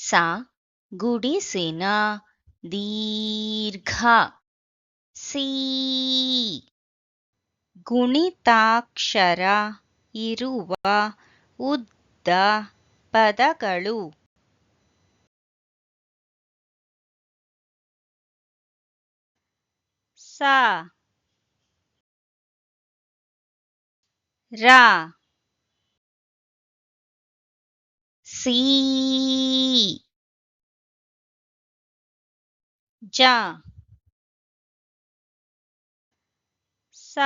ಸ ಗುಡಿಸಿನ ದೀರ್ಘ ಸೀ ಗುಣಿತಾಕ್ಷರ ಇರುವ ಉದ್ದ ಪದಗಳು. ಸ ರ ಸೀ ಜ ಸ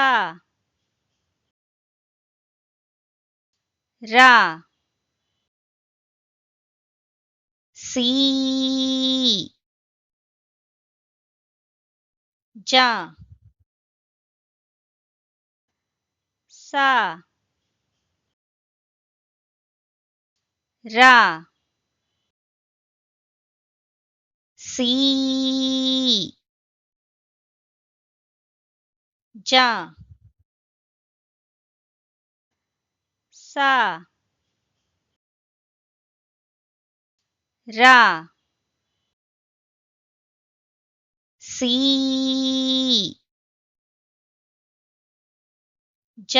ರ ಸೀ ಜ ಸ ರ ಸೀ ಜ ಸ ರ ಸೀ ಜ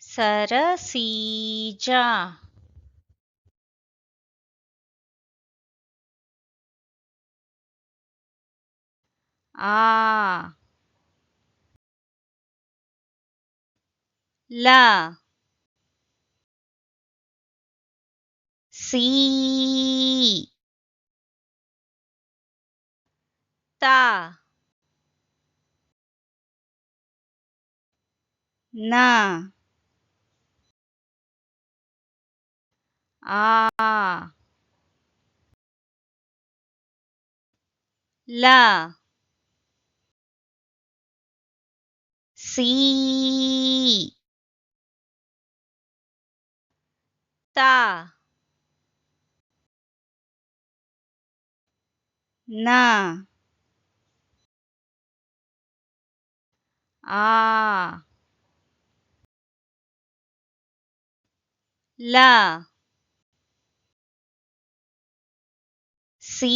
ಸರಸೀಜ. ಆ ಲ ಸೀ ತ ನ ಆ ಲ ಸೀ ತ ನ ಆ ಲ ಸೀ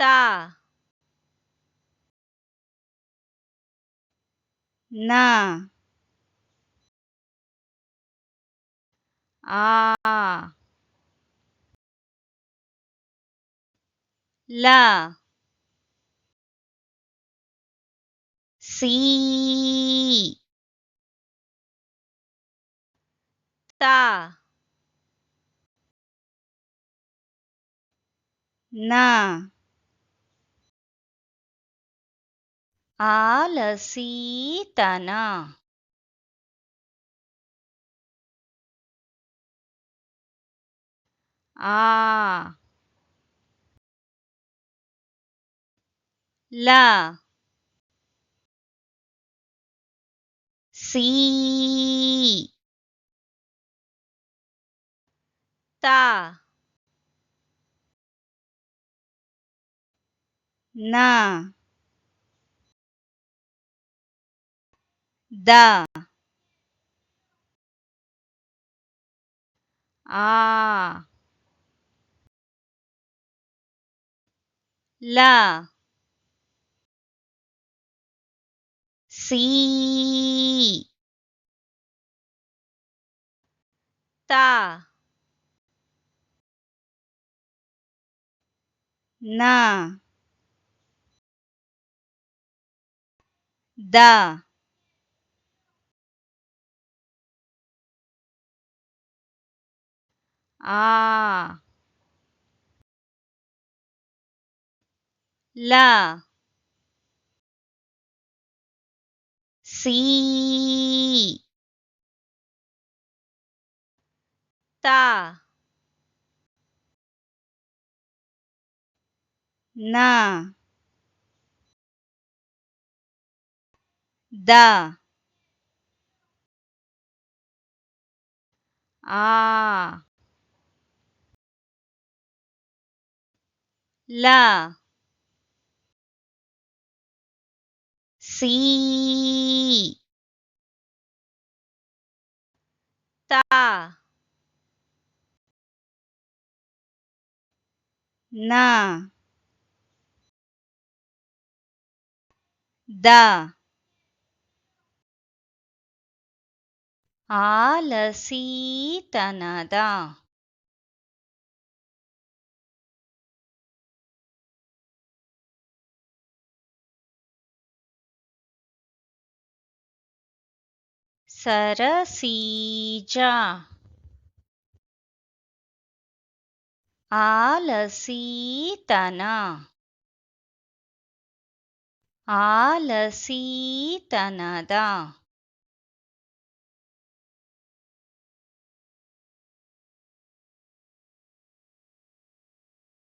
ತ ನ ಆ ಲ ಸೀ ತ ನ ಆಲಸೀತನ. ಆ ಲ ಸೀ ತ ನ ದ ಆ ಲ ಸೀ ತ ನ ದ ಆ ಲ ಸೀ ತ ನ ದ ಆ ಲ ಸೀ ಆ ನ ದ ಆಲಸೀತನದ ಸರಸೀಜ ಆಲಸೀತನ ಆಲಸೀತನದ